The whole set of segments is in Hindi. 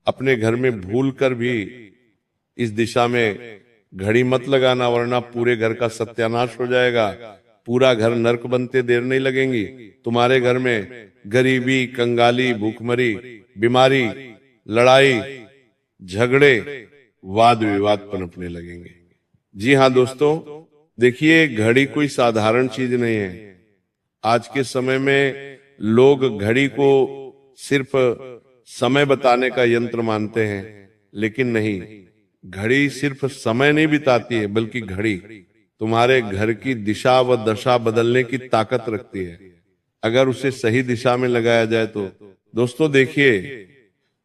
अपने घर में भूल कर भी इस दिशा में घड़ी मत लगाना, वरना पूरे घर का सत्यानाश हो जाएगा। पूरा घर नरक बनते देर नहीं लगेंगी। तुम्हारे घर में गरीबी, कंगाली, भूखमरी, बीमारी, लड़ाई, झगड़े, वाद विवाद पनपने लगेंगे। जी हाँ दोस्तों, देखिए घड़ी कोई साधारण चीज नहीं है। आज के समय में लोग घड़ी को सिर्फ समय बताने का यंत्र मानते हैं, लेकिन नहीं, घड़ी सिर्फ समय नहीं बिताती है, बल्कि घड़ी तुम्हारे घर की दिशा व दशा बदलने की ताकत रखती है, अगर उसे सही दिशा में लगाया जाए तो। दोस्तों देखिए,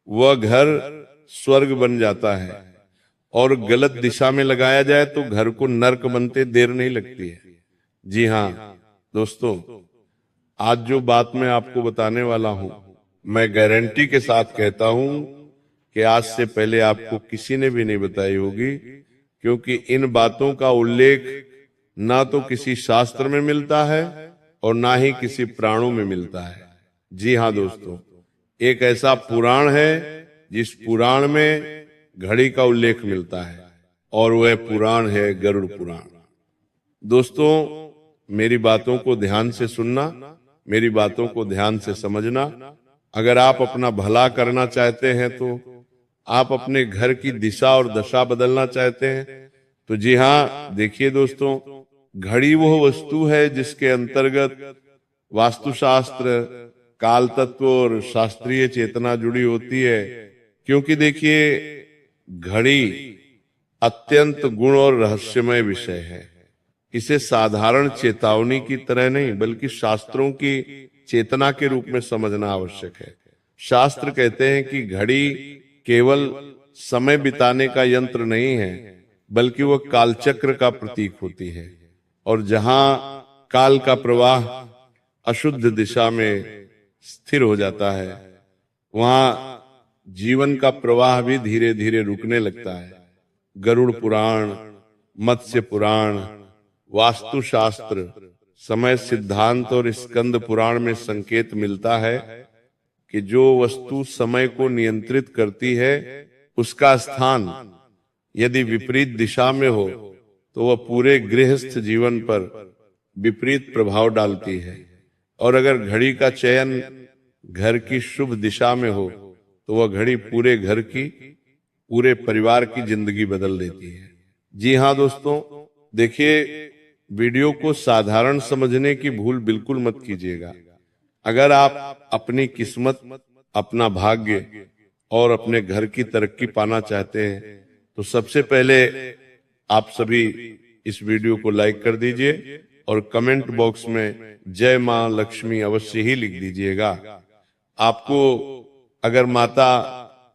वह घर स्वर्ग बन जाता है, और गलत दिशा में लगाया जाए तो घर को नरक बनते देर नहीं लगती है। जी हाँ दोस्तों, आज जो बात मैं आपको बताने वाला हूं, मैं गारंटी के साथ कहता हूं कि आज से पहले आपको किसी ने भी नहीं बताई होगी, क्योंकि इन बातों का उल्लेख ना तो किसी शास्त्र में मिलता है और ना ही किसी पुराणों में मिलता है। जी हाँ दोस्तों, एक ऐसा पुराण है जिस पुराण में घड़ी का उल्लेख मिलता है, और वह पुराण है गरुड़ पुराण। दोस्तों, मेरी बातों को ध्यान से सुनना, मेरी बातों को ध्यान से समझना। अगर आप अपना भला करना चाहते हैं, तो आप अपने घर की दिशा और दशा बदलना चाहते हैं, तो जी हाँ देखिए दोस्तों, घड़ी वह वस्तु है जिसके अंतर्गत वास्तुशास्त्र, काल तत्व और शास्त्रीय चेतना जुड़ी होती है। क्योंकि देखिए, घड़ी अत्यंत गुण और रहस्यमय विषय है। इसे साधारण चेतावनी की तरह नहीं, बल्कि शास्त्रों की चेतना के रूप में समझना आवश्यक है। शास्त्र कहते हैं कि घड़ी केवल समय बिताने का यंत्र नहीं है, बल्कि वह कालचक्र का प्रतीक होती है। और जहां काल का प्रवाह अशुद्ध दिशा में स्थिर हो जाता है, वहां जीवन का प्रवाह भी धीरे धीरे रुकने लगता है। गरुड़ पुराण, मत्स्य पुराण, वास्तुशास्त्र, समय सिद्धांत और स्कंद पुराण में संकेत मिलता है कि जो वस्तु समय को नियंत्रित करती है, उसका स्थान यदि विपरीत दिशा में हो तो वह पूरे गृहस्थ जीवन पर विपरीत प्रभाव डालती है। और अगर घड़ी का चयन घर की शुभ दिशा में हो तो वह घड़ी पूरे घर की, पूरे परिवार की जिंदगी बदल देती है। जी हाँ दोस्तों, देखिए, वीडियो को साधारण समझने की भूल बिल्कुल मत कीजिएगा। अगर आप अपनी किस्मत, अपना भाग्य और अपने घर की तरक्की पाना चाहते हैं, तो सबसे पहले आप सभी इस वीडियो को लाइक कर दीजिए और कमेंट बॉक्स में जय मां लक्ष्मी अवश्य ही लिख दीजिएगा। आपको अगर माता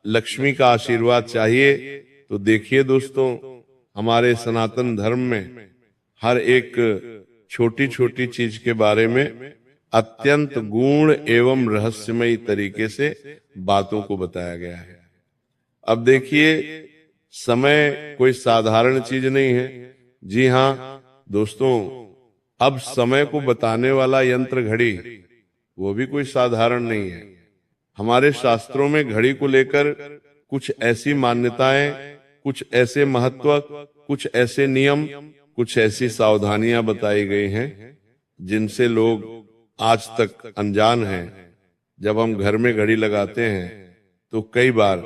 लक्ष्मी का आशीर्वाद चाहिए, तो देखिए दोस्तों, हमारे सनातन धर्म में हर एक छोटी छोटी चीज के बारे में अत्यंत गूढ़ एवं रहस्यमयी तरीके से बातों को बताया गया है। अब देखिए, समय कोई साधारण चीज नहीं है। जी हाँ दोस्तों, अब समय को बताने वाला यंत्र घड़ी, वो भी कोई साधारण नहीं है। हमारे शास्त्रों में घड़ी को लेकर कुछ ऐसी मान्यताएं, कुछ ऐसे महत्व, कुछ ऐसे नियम, कुछ ऐसी सावधानियां बताई गई हैं जिनसे लोग आज तक अनजान हैं। जब हम घर में घड़ी लगाते हैं तो कई बार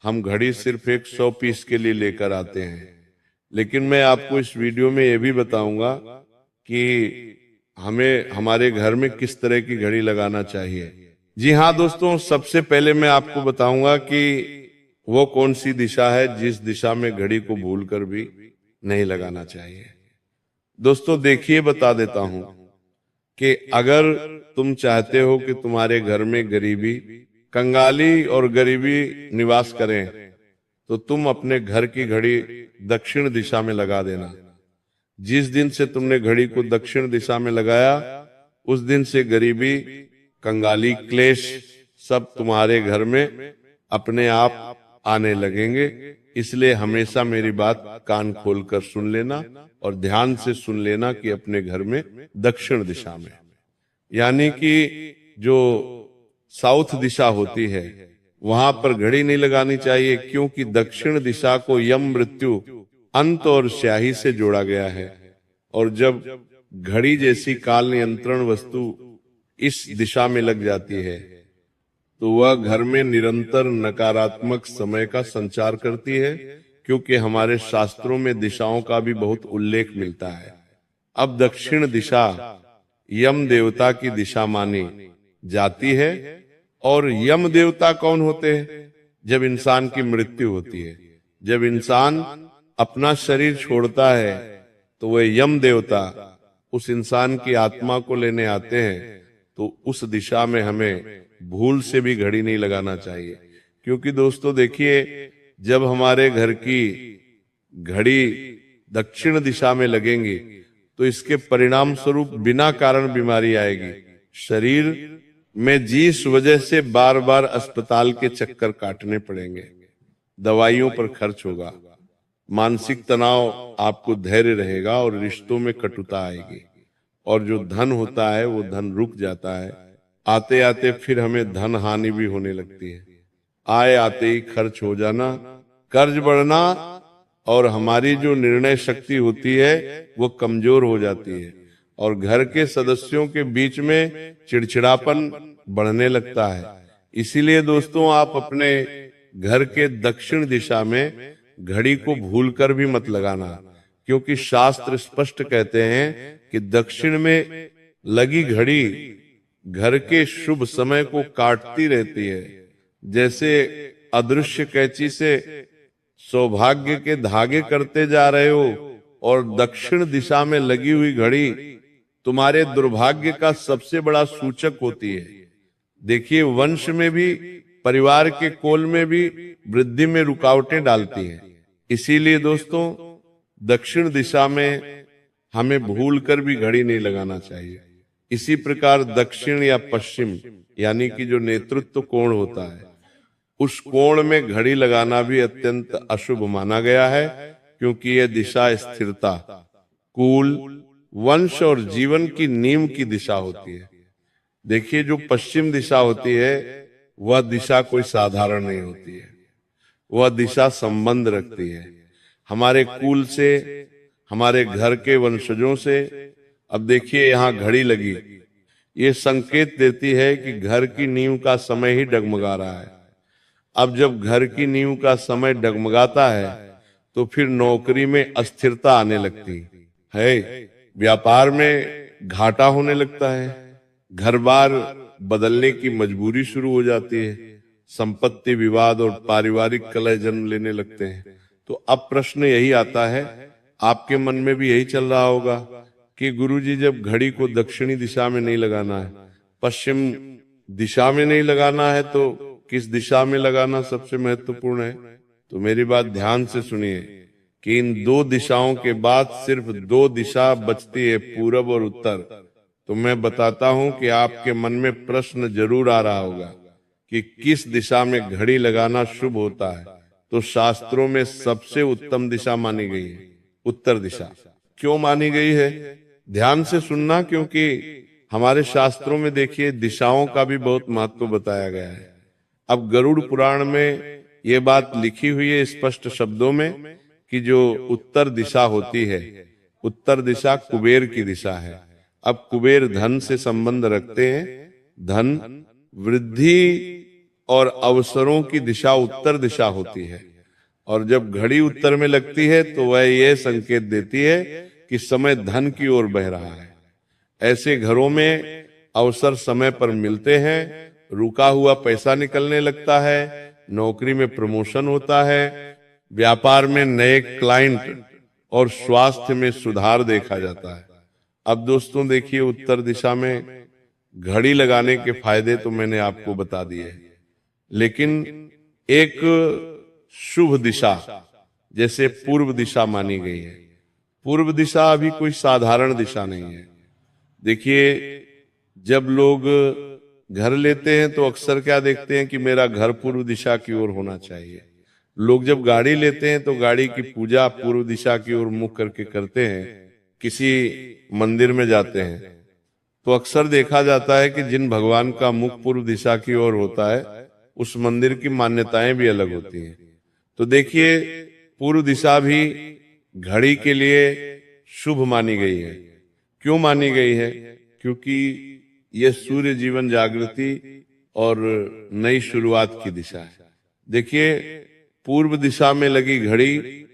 हम घड़ी सिर्फ एक 100 पीस के लिए लेकर आते हैं, लेकिन मैं आपको इस वीडियो में यह भी बताऊंगा कि हमें हमारे घर में किस तरह की घड़ी लगाना चाहिए। जी हाँ दोस्तों, सबसे पहले मैं आपको बताऊंगा कि वो कौन सी दिशा है जिस दिशा में घड़ी को भूलकर भी नहीं लगाना चाहिए। दोस्तों देखिए, बता देता हूं कि अगर तुम चाहते हो कि तुम्हारे घर में गरीबी, कंगाली और गरीबी निवास करें, तो तुम अपने घर की घड़ी दक्षिण दिशा में लगा देना। जिस दिन से तुमने घड़ी को दक्षिण दिशा में लगाया, उस दिन से गरीबी, कंगाली, क्लेश सब तुम्हारे घर में अपने आप आने लगेंगे। इसलिए हमेशा मेरी बात कान खोलकर सुन लेना और ध्यान से सुन लेना कि अपने घर में दक्षिण दिशा में, यानी कि जो साउथ दिशा होती है, वहां पर घड़ी नहीं लगानी चाहिए, क्योंकि दक्षिण दिशा को यम, मृत्यु, अंत और स्याही से जोड़ा गया है। और जब घड़ी जैसी काल नियंत्रण वस्तु इस दिशा में लग जाती है तो वह घर में निरंतर नकारात्मक समय का संचार करती है, क्योंकि हमारे शास्त्रों में दिशाओं का भी बहुत उल्लेख मिलता है। अब दक्षिण दिशा यम देवता की दिशा मानी जाती है। और यम देवता कौन होते हैं? जब इंसान की मृत्यु होती है, जब इंसान अपना शरीर छोड़ता है, तो वह यम देवता उस इंसान की आत्मा को लेने आते हैं। तो उस दिशा में हमें भूल से भी घड़ी नहीं लगाना चाहिए, क्योंकि दोस्तों देखिए, जब हमारे घर की घड़ी दक्षिण दिशा में लगेंगी तो इसके परिणाम स्वरूप बिना कारण बीमारी आएगी। शरीर में जिस वजह से बार बार अस्पताल के चक्कर काटने पड़ेंगे, दवाइयों पर खर्च होगा, मानसिक तनाव, आपको धैर्य रहेगा और रिश्तों में कटुता आएगी। और जो धन होता है वो धन रुक जाता है, आते आते फिर हमें धन हानि भी होने लगती है। आए आते ही खर्च हो जाना, कर्ज बढ़ना, और हमारी जो निर्णय शक्ति होती है वो कमजोर हो जाती है, और घर के सदस्यों के बीच में चिड़चिड़ापन बढ़ने लगता है। इसीलिए दोस्तों, आप अपने घर के दक्षिण दिशा में घड़ी को भूलकर भी मत लगाना, क्योंकि शास्त्र स्पष्ट कहते हैं कि दक्षिण में लगी घड़ी घर के शुभ समय को काटती रहती है। जैसे अदृश्य कैंची से सौभाग्य के धागे करते जा रहे हो, और दक्षिण दिशा में लगी हुई घड़ी तुम्हारे दुर्भाग्य का सबसे बड़ा सूचक होती है। देखिए, वंश में भी, परिवार के कोल में भी वृद्धि में रुकावटें डालती है। इसीलिए दोस्तों, दक्षिण दिशा में हमें भूलकर भी घड़ी नहीं लगाना चाहिए। इसी प्रकार दक्षिण या पश्चिम, यानी कि जो नेतृत्व कोण होता है, उस कोण में घड़ी लगाना भी अत्यंत अशुभ माना गया है, क्योंकि यह दिशा स्थिरता, कुल, वंश और जीवन की नींव की दिशा होती है। देखिए, जो पश्चिम दिशा होती है वह दिशा कोई साधारण नहीं होती है। वह दिशा संबंध रखती है हमारे कुल से, हमारे घर के वंशजों से। अब देखिए, यहाँ घड़ी लगी, ये संकेत देती है कि घर की नींव का समय ही डगमगा रहा है। अब जब घर की नींव का समय डगमगाता है तो फिर नौकरी में अस्थिरता आने लगती है, व्यापार में घाटा होने लगता है, घर बार बदलने की मजबूरी शुरू हो जाती है, संपत्ति विवाद और पारिवारिक कलह जन्म लेने लगते हैं। तो अब प्रश्न यही आता है, आपके मन में भी यही चल रहा होगा कि गुरुजी, जब घड़ी को दक्षिणी दिशा में नहीं लगाना है, पश्चिम दिशा में नहीं लगाना है, तो किस दिशा में लगाना सबसे महत्वपूर्ण है? तो मेरी बात ध्यान से सुनिए कि इन दो दिशाओं के बाद सिर्फ दो दिशा बचती है, पूरब और उत्तर। तो मैं बताता हूं कि आपके मन में प्रश्न जरूर आ रहा होगा कि किस दिशा में घड़ी लगाना शुभ होता है। तो शास्त्रों में सबसे उत्तम दिशा मानी गई है उत्तर दिशा। क्यों मानी गई है? ध्यान से सुनना, क्योंकि हमारे शास्त्रों में देखिए दिशाओं का भी बहुत महत्व बताया गया है। अब गरुड़ पुराण में ये बात लिखी हुई है स्पष्ट शब्दों में कि जो उत्तर दिशा होती है, उत्तर दिशा कुबेर की दिशा है। अब कुबेर धन से संबंध रखते हैं, धन, वृद्धि और अवसरों की दिशा उत्तर दिशा होती है। और जब घड़ी उत्तर में लगती है तो वह यह संकेत देती है कि समय धन की ओर बह रहा है। ऐसे घरों में अवसर समय पर मिलते हैं, रुका हुआ पैसा निकलने लगता है, नौकरी में प्रमोशन होता है, व्यापार में नए क्लाइंट और स्वास्थ्य में सुधार देखा जाता है। अब दोस्तों देखिए, उत्तर दिशा में घड़ी लगाने के फायदे तो मैंने आपको बता दिए, लेकिन एक शुभ दिशा जैसे पूर्व दिशा मानी गई है। पूर्व दिशा अभी कोई साधारण दिशा नहीं है। देखिए, जब लोग घर लेते हैं तो अक्सर क्या देखते हैं कि मेरा घर पूर्व दिशा की ओर होना चाहिए। लोग जब गाड़ी लेते हैं तो गाड़ी की पूजा पूर्व दिशा की ओर मुख करके करते हैं। किसी मंदिर में जाते हैं तो अक्सर देखा जाता है कि जिन भगवान का मुख पूर्व दिशा की ओर होता है उस मंदिर की मान्यताएं भी अलग होती हैं। तो देखिए, पूर्व दिशा भी घड़ी के लिए शुभ मानी गई है। क्यों मानी गई है? क्योंकि यह सूर्य जीवन जागृति और नई शुरुआत की दिशा है। देखिए, पूर्व दिशा में लगी घड़ी